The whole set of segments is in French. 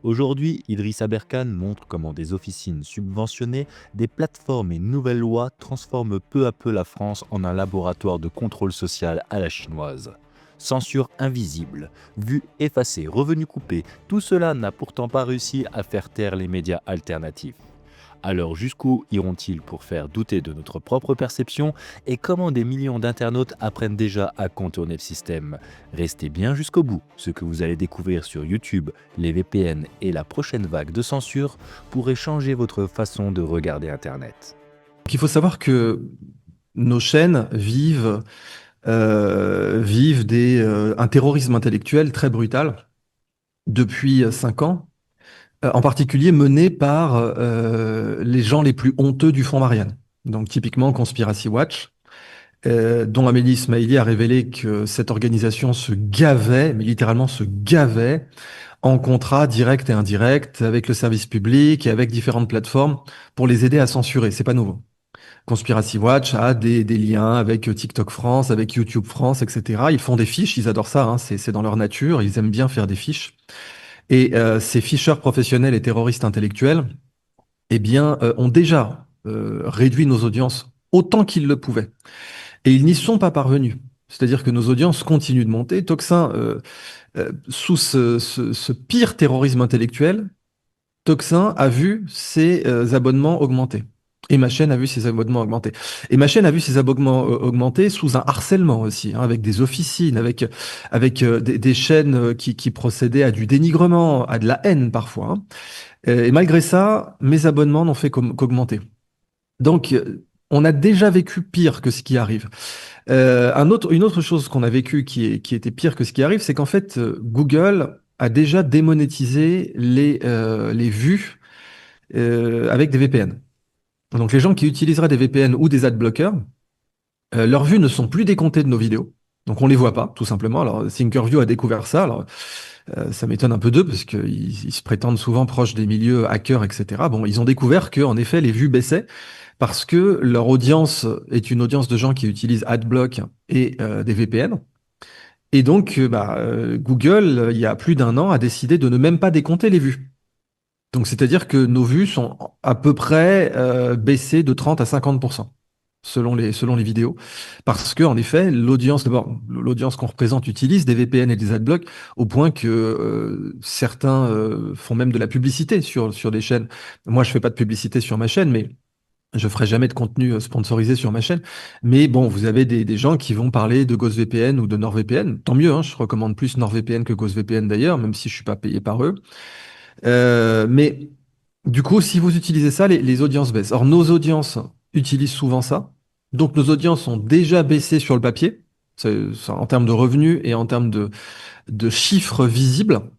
Aujourd'hui, Idriss Aberkan montre comment des officines subventionnées, des plateformes et nouvelles lois transforment peu à peu la France en un laboratoire de contrôle social à la chinoise. Censure invisible, vues effacées, revenus coupés, tout cela n'a pourtant pas réussi à faire taire les médias alternatifs. Alors jusqu'où iront-ils pour faire douter de notre propre perception et comment des millions d'internautes apprennent déjà à contourner le système? Restez bien jusqu'au bout, ce que vous allez découvrir sur YouTube, les VPN et la prochaine vague de censure pourrait changer votre façon de regarder Internet. Donc, il faut savoir que nos chaînes vivent un terrorisme intellectuel très brutal depuis 5 ans, en particulier mené par les gens les plus honteux du Front Marianne. Donc typiquement Conspiracy Watch, dont Amélie Ismaili a révélé que cette organisation se gavait, mais littéralement se gavait, en contrat direct et indirect avec le service public et avec différentes plateformes pour les aider à censurer. C'est pas nouveau. Conspiracy Watch a des liens avec TikTok France, avec YouTube France, etc. Ils font des fiches, ils adorent ça, hein, c'est dans leur nature, ils aiment bien faire des fiches. Et ces ficheurs professionnels et terroristes intellectuels, eh bien, ont déjà réduit nos audiences autant qu'ils le pouvaient. Et ils n'y sont pas parvenus. C'est-à-dire que nos audiences continuent de monter. Toxin, sous ce pire terrorisme intellectuel, Toxin a vu ses abonnements augmenter. Et ma chaîne a vu ses abonnements augmenter. Et ma chaîne a vu ses abonnements augmenter sous un harcèlement aussi, hein, avec des officines, avec des chaînes qui procédaient à du dénigrement, à de la haine parfois, hein. Et malgré ça, mes abonnements n'ont fait qu'augmenter. Donc, on a déjà vécu pire que ce qui arrive. Une autre chose qu'on a vécu qui était pire que ce qui arrive, c'est qu'en fait, Google a déjà démonétisé les vues avec des VPN. Donc les gens qui utiliseraient des VPN ou des adblockers, leurs vues ne sont plus décomptées de nos vidéos. Donc on les voit pas, tout simplement. Alors Thinkerview a découvert ça. Alors ça m'étonne un peu d'eux parce qu'ils se prétendent souvent proches des milieux hackers, etc. Bon, ils ont découvert que en effet les vues baissaient parce que leur audience est une audience de gens qui utilisent AdBlock et des VPN. Et donc Google, il y a plus d'un an, a décidé de ne même pas décompter les vues. Donc, c'est-à-dire que nos vues sont à peu près baissées de 30 à 50% selon les vidéos. Parce que, en effet, d'abord, l'audience qu'on représente utilise des VPN et des adblocks au point que certains font même de la publicité sur des chaînes. Moi, je fais pas de publicité sur ma chaîne, mais je ferai jamais de contenu sponsorisé sur ma chaîne. Mais bon, vous avez des gens qui vont parler de GhostVPN ou de NordVPN. Tant mieux, hein, je recommande plus NordVPN que GhostVPN d'ailleurs, même si je suis pas payé par eux. Mais du coup, si vous utilisez ça, les audiences baissent. Or, nos audiences utilisent souvent ça. Donc, nos audiences ont déjà baissé sur le papier, en termes de revenus et en termes de chiffres visibles.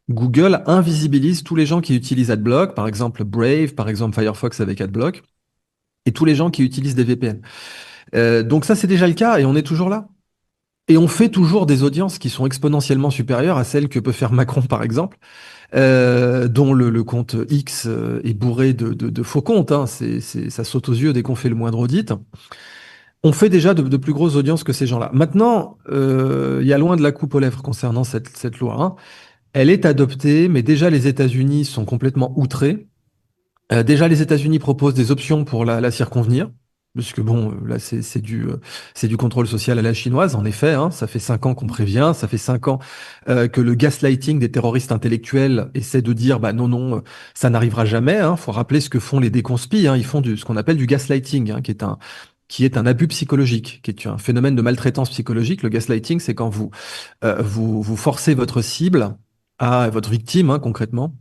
Google invisibilise tous les gens qui utilisent AdBlock, par exemple Brave, par exemple Firefox avec AdBlock, et tous les gens qui utilisent des VPN. Donc ça, c'est déjà le cas et on est toujours là. Et on fait toujours des audiences qui sont exponentiellement supérieures à celles que peut faire Macron, par exemple, dont le compte X est bourré de faux comptes, hein. Ça saute aux yeux dès qu'on fait le moindre audit. On fait déjà de plus grosses audiences que ces gens-là. Maintenant, il y a loin de la coupe aux lèvres concernant cette loi, hein. Elle est adoptée, mais déjà les États-Unis sont complètement outrés. Déjà les États-Unis proposent des options pour la circonvenir. Parce que bon, là, c'est du contrôle social à la chinoise, en effet, hein. Ça fait 5 ans qu'on prévient, ça fait 5 ans que le gaslighting des terroristes intellectuels essaie de dire, bah non, non, ça n'arrivera jamais, hein. Faut rappeler ce que font les déconspis, hein. Ils font ce qu'on appelle du gaslighting, hein, qui est un abus psychologique, qui est un phénomène de maltraitance psychologique. Le gaslighting, c'est quand vous forcez votre cible, votre victime, hein, concrètement,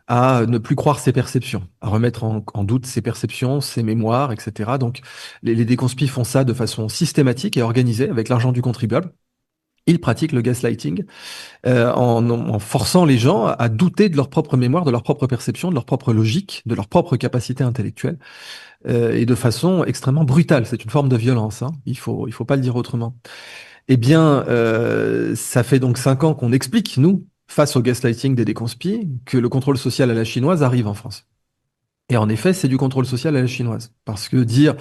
à ne plus croire ses perceptions, à remettre en doute ses perceptions, ses mémoires, etc. Donc, les déconspis font ça de façon systématique et organisée avec l'argent du contribuable. Ils pratiquent le gaslighting en forçant les gens à douter de leur propre mémoire, de leur propre perception, de leur propre logique, de leur propre capacité intellectuelle, et de façon extrêmement brutale. C'est une forme de violence, hein. Il faut pas le dire autrement. Eh bien, ça fait donc 5 ans qu'on explique, nous, face au gaslighting des déconspis, que le contrôle social à la chinoise arrive en France. Et en effet, c'est du contrôle social à la chinoise. Parce que dire,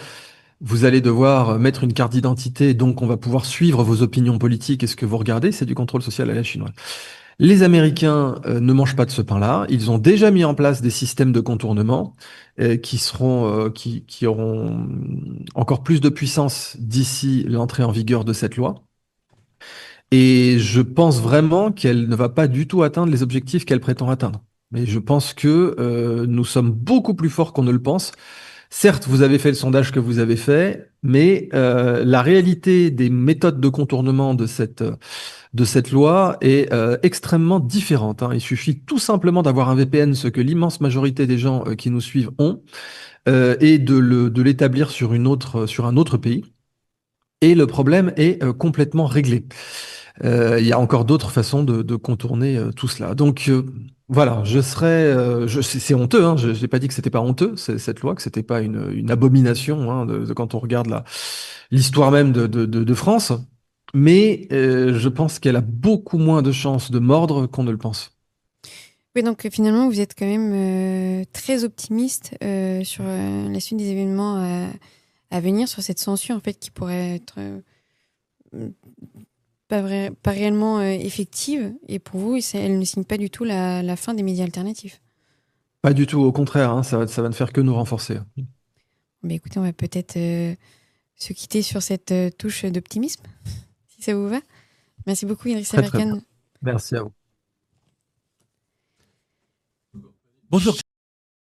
vous allez devoir mettre une carte d'identité, donc on va pouvoir suivre vos opinions politiques et ce que vous regardez, c'est du contrôle social à la chinoise. Les Américains ne mangent pas de ce pain-là. Ils ont déjà mis en place des systèmes de contournement qui auront encore plus de puissance d'ici l'entrée en vigueur de cette loi. Et je pense vraiment qu'elle ne va pas du tout atteindre les objectifs qu'elle prétend atteindre. Mais je pense que nous sommes beaucoup plus forts qu'on ne le pense. Certes, vous avez fait le sondage que vous avez fait, mais la réalité des méthodes de contournement de cette loi est extrêmement différente, hein. Il suffit tout simplement d'avoir un VPN, ce que l'immense majorité des gens qui nous suivent ont, et de l'établir sur un autre pays. Et le problème est complètement réglé. Il y a encore d'autres façons de contourner tout cela. Donc voilà, c'est honteux, hein, je n'ai pas dit que c'était pas honteux, cette loi, que c'était pas une abomination, hein, quand on regarde l'histoire même de France. Mais je pense qu'elle a beaucoup moins de chances de mordre qu'on ne le pense. Oui, donc finalement, vous êtes quand même très optimiste sur la suite des événements à venir, sur cette censure en fait qui pourrait être pas réellement effective. Et pour vous, elle ne signe pas du tout la fin des médias alternatifs. Pas du tout, au contraire, hein, ça va ne faire que nous renforcer. Mais écoutez, on va peut-être se quitter sur cette touche d'optimisme, si ça vous va. Merci beaucoup, Idriss Très très bien. Aberkane. Merci à vous. Bonjour.